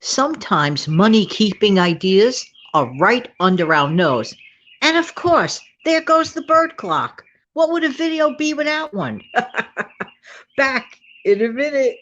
Sometimes money keeping ideas are right under our nose. And of course, there goes the bird clock. What would a video be without one? Back in a minute.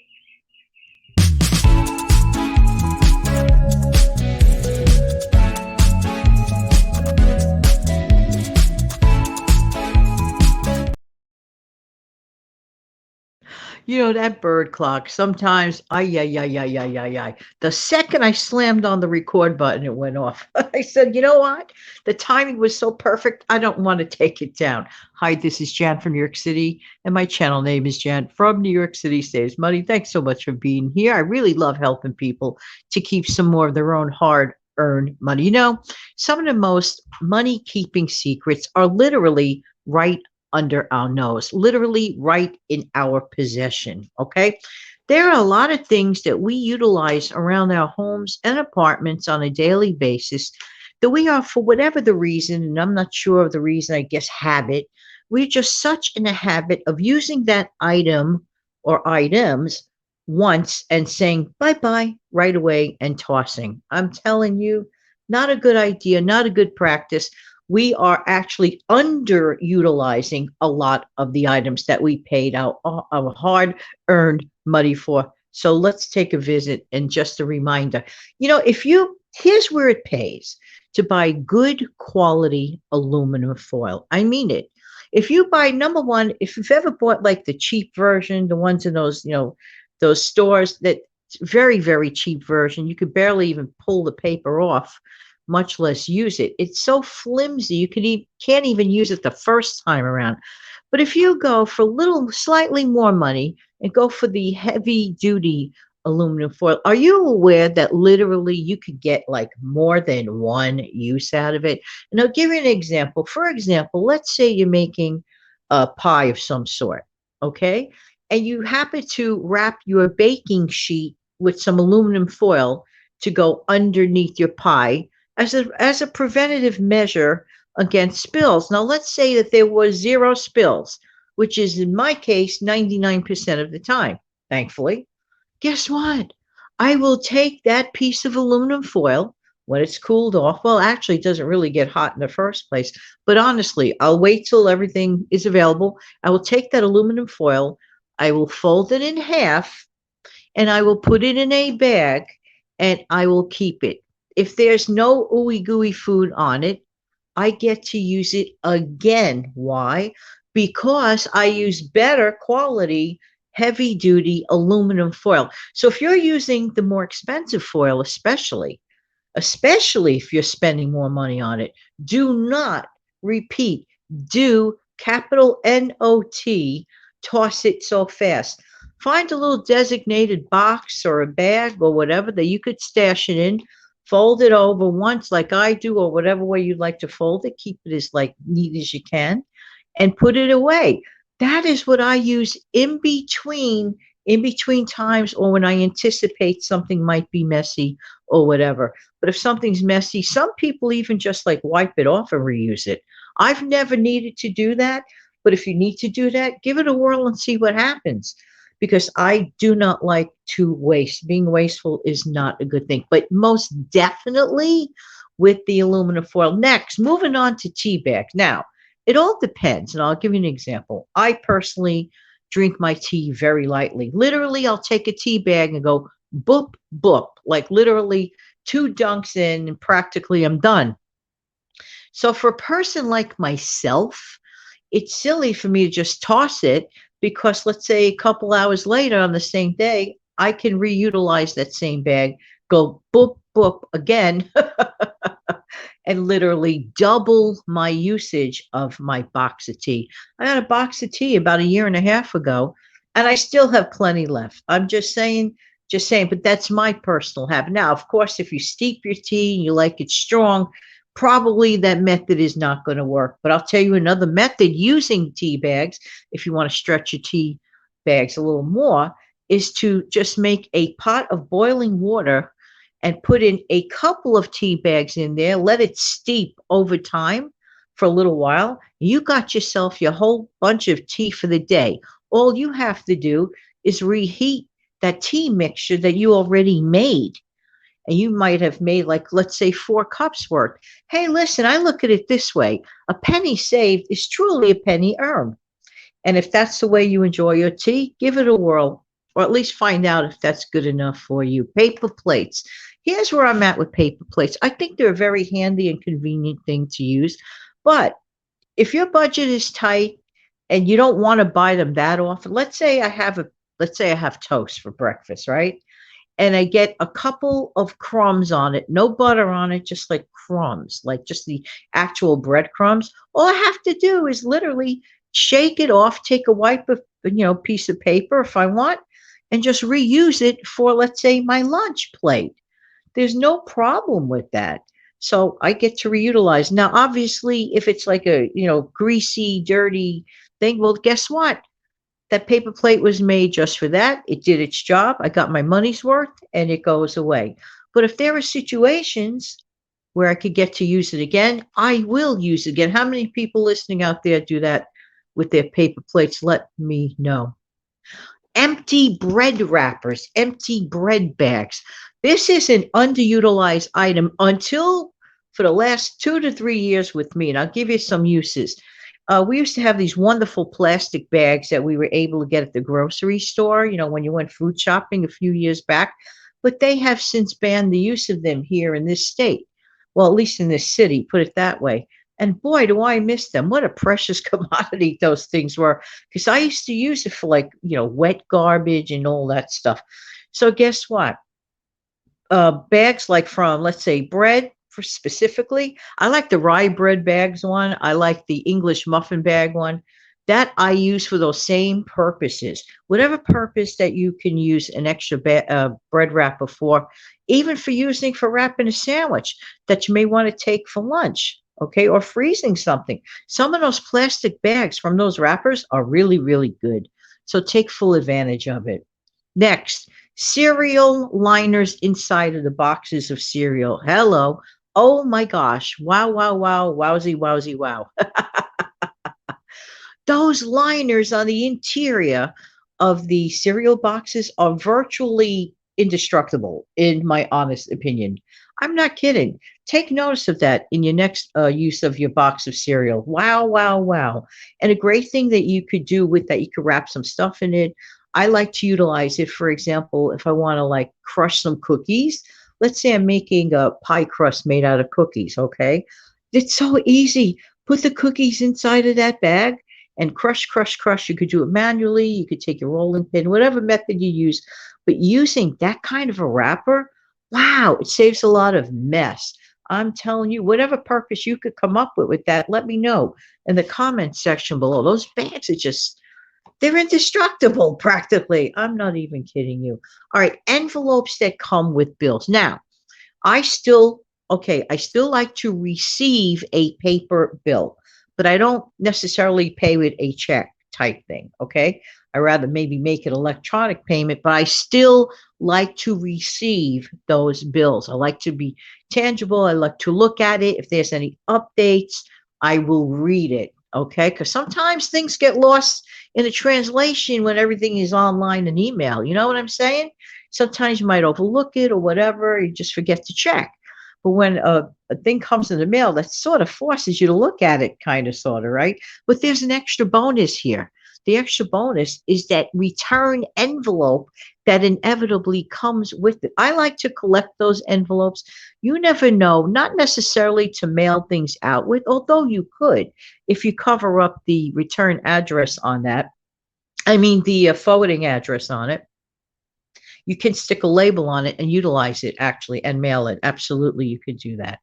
You know, that bird clock, sometimes, ay, ay, ay, ay, ay, ay, ay. The second I slammed on the record button, it went off. I said, you know what? The timing was so perfect, I don't want to take it down. Hi, this is Jan from New York City, and my channel name is Jan from New York City Saves Money. Thanks so much for being here. I really love helping people to keep some more of their own hard earned money. You know, some of the most money keeping secrets are literally right under our nose, literally right in our possession. Okay. There are a lot of things that we utilize around our homes and apartments on a daily basis that we are, for whatever the reason, and I'm not sure of the reason, I guess habit, we're just such in a habit of using that item or items once and saying bye bye right away and tossing. I'm telling you, not a good idea, not a good practice. We are actually underutilizing a lot of the items that we paid our hard earned money for. So let's take a visit and just a reminder. You know, if you, here's where it pays to buy good quality aluminum foil. I mean it. If you buy, number one, if you've ever bought like the cheap version, the ones in those, those stores that very, very cheap version, you could barely even pull the paper off, much less use it. It's so flimsy, you can't even use it the first time around. But if you go for little, slightly more money and go for the heavy duty aluminum foil, are you aware that literally you could get like more than one use out of it? And I'll give you an example. For example, let's say you're making a pie of some sort, okay? And you happen to wrap your baking sheet with some aluminum foil to go underneath your pie as a preventative measure against spills. Now, let's say that there was zero spills, which is in my case 99% of the time, thankfully. Guess what? I will take that piece of aluminum foil when it's cooled off. Well, actually, it doesn't really get hot in the first place. But honestly, I'll wait till everything is available. I will take that aluminum foil, I will fold it in half, and I will put it in a bag and I will keep it. If there's no ooey gooey food on it, I get to use it again. Why? Because I use better quality, heavy duty aluminum foil. So if you're using the more expensive foil, especially if you're spending more money on it, do not repeat, do capital NOT, toss it so fast. Find a little designated box or a bag or whatever that you could stash it in. Fold it over once, like I do, or whatever way you'd like to fold it. Keep it as like neat as you can, and put it away. That is what I use in between times, or when I anticipate something might be messy or whatever. But if something's messy, some people even just like wipe it off and reuse it. I've never needed to do that, but if you need to do that, give it a whirl and see what happens, because I do not like to waste. Being wasteful is not a good thing, but most definitely with the aluminum foil. Next, moving on to tea bags. Now, it all depends, and I'll give you an example. I personally drink my tea very lightly. Literally, I'll take a tea bag and go boop, boop, like literally two dunks in, and practically I'm done. So for a person like myself, it's silly for me to just toss it, because let's say a couple hours later on the same day, I can reutilize that same bag, go boop, boop again, and literally double my usage of my box of tea. I got a box of tea about a year and a half ago, and I still have plenty left. I'm just saying, but that's my personal habit. Now, of course, if you steep your tea and you like it strong, probably that method is not going to work. But I'll tell you another method using tea bags, if you want to stretch your tea bags a little more, is to just make a pot of boiling water and put in a couple of tea bags in there, let it steep over time for a little while. You got yourself your whole bunch of tea for the day. All you have to do is reheat that tea mixture that you already made. and you might have made, like, let's say 4 cups worth. Hey, listen, I look at it this way. A penny saved is truly a penny earned. And if that's the way you enjoy your tea, give it a whirl, or at least find out if that's good enough for you. Paper plates. Here's where I'm at with paper plates. I think they're a very handy and convenient thing to use. But if your budget is tight and you don't want to buy them that often, let's say I have toast for breakfast, right? And I get a couple of crumbs on it, no butter on it, just like crumbs, like just the actual breadcrumbs. All I have to do is literally shake it off, take a wipe of, piece of paper if I want, and just reuse it for, let's say, my lunch plate. There's no problem with that. So I get to reutilize. Now, obviously, if it's like a, greasy, dirty thing, well, guess what? That paper plate was made just for that. It did its job. I got my money's worth and it goes away. But if there are situations where I could get to use it again, I will use it again. How many people listening out there do that with their paper plates? Let me know. Empty bread wrappers, empty bread bags. This is an underutilized item until for the last 2 to 3 years with me. And I'll give you some uses. We used to have these wonderful plastic bags that we were able to get at the grocery store, when you went food shopping a few years back. But they have since banned the use of them here in this state. Well, at least in this city, put it that way. And boy, do I miss them. What a precious commodity those things were. Because I used to use it for, like, wet garbage and all that stuff. So guess what? Bags like from, let's say, bread for specifically. I like the rye bread bags one. I like the English muffin bag one. That I use for those same purposes. Whatever purpose that you can use an extra bread wrapper for, even for using for wrapping a sandwich that you may want to take for lunch, okay, or freezing something. Some of those plastic bags from those wrappers are really, really good. So take full advantage of it. Next, cereal liners inside of the boxes of cereal. Hello. Oh my gosh. Wow, wow, wow. Wowsy, wowsy, wow. Those liners on the interior of the cereal boxes are virtually indestructible, in my honest opinion. I'm not kidding. Take notice of that in your next use of your box of cereal. Wow, wow, wow. And a great thing that you could do with that, you could wrap some stuff in it. I like to utilize it, for example, if I want to, like, crush some cookies. Let's say I'm making a pie crust made out of cookies, okay? It's so easy. Put the cookies inside of that bag and crush, crush, crush. You could do it manually. You could take your rolling pin, whatever method you use. But using that kind of a wrapper, wow, it saves a lot of mess. I'm telling you, whatever purpose you could come up with that, let me know in the comments section below. Those bags are just, they're indestructible practically. I'm not even kidding you. All right, envelopes that come with bills. Now, I still like to receive a paper bill, but I don't necessarily pay with a check type thing, okay? I rather maybe make an electronic payment, but I still like to receive those bills. I like to be tangible. I like to look at it. If there's any updates, I will read it, okay? Because sometimes things get lost in a translation when everything is online and email. You know what I'm saying? Sometimes you might overlook it or whatever. You just forget to check. But when a thing comes in the mail, that sort of forces you to look at it, kind of, sort of, right? But there's an extra bonus here. The extra bonus is that return envelope that inevitably comes with it. I like to collect those envelopes. You never know, not necessarily to mail things out with, although you could if you cover up the return address on that. I mean, the forwarding address on it. You can stick a label on it and utilize it, actually, and mail it. Absolutely, you could do that.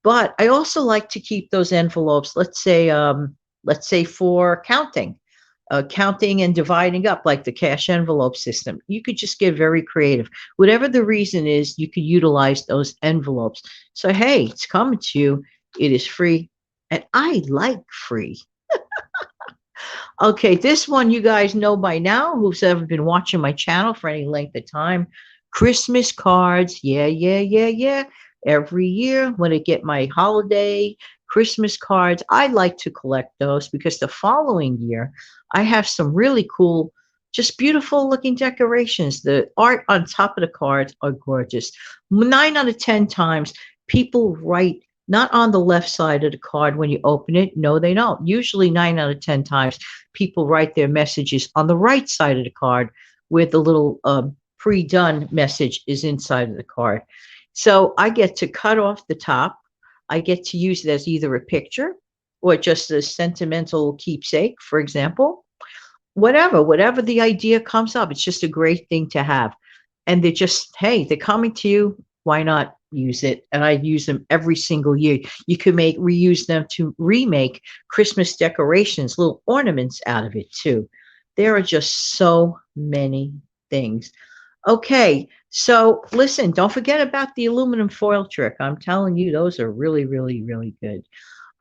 But I also like to keep those envelopes, let's say for counting and dividing up, like the cash envelope system. You could just get very creative. Whatever the reason is, you could utilize those envelopes. So, hey, it's coming to you. It is free, and I like free. Okay, this one you guys know by now, who's ever been watching my channel for any length of time. Christmas cards. Yeah, yeah, yeah, yeah. Every year when I get my holiday Christmas cards, I like to collect those because the following year I have some really cool Just beautiful looking decorations. The art on top of the cards are gorgeous. 9 out of 10 times, people write not on the left side of the card when you open it. No, they don't. Usually, 9 out of 10 times, people write their messages on the right side of the card where the little pre-done message is inside of the card. So I get to cut off the top. I get to use it as either a picture or just a sentimental keepsake, for example. Whatever the idea comes up, it's just a great thing to have. And they're just, hey, they're coming to you. Why not use it? And I use them every single year. You can reuse them to remake Christmas decorations, little ornaments out of it too. There are just so many things. Okay, so listen, don't forget about the aluminum foil trick. I'm telling you, those are really, really, really good.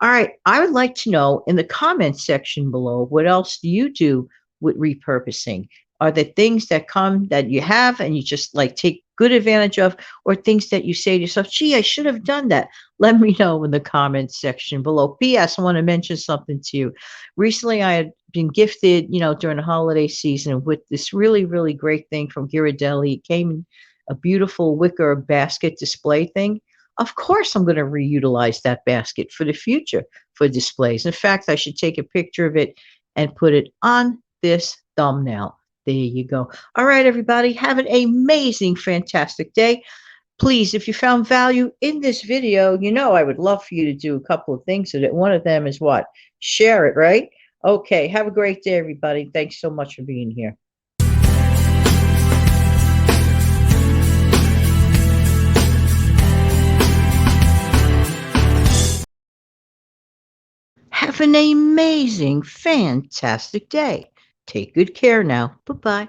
All right, I would like to know in the comments section below, what else do you do with repurposing? Are there things that come that you have and you just like take good advantage of, or things that you say to yourself, gee, I should have done that? Let me know in the comments section below. P.S. I want to mention something to you. Recently, I had been gifted, during the holiday season with this really, really great thing from Ghirardelli. It came in a beautiful wicker basket display thing. Of course, I'm going to reutilize that basket for the future for displays. In fact, I should take a picture of it and put it on this thumbnail. There you go. All right, everybody, have an amazing, fantastic day. Please, if you found value in this video, I would love for you to do a couple of things with it. One of them is what? Share it, right? Okay, have a great day, everybody. Thanks so much for being here. Have an amazing, fantastic day. Take good care now. Bye-bye.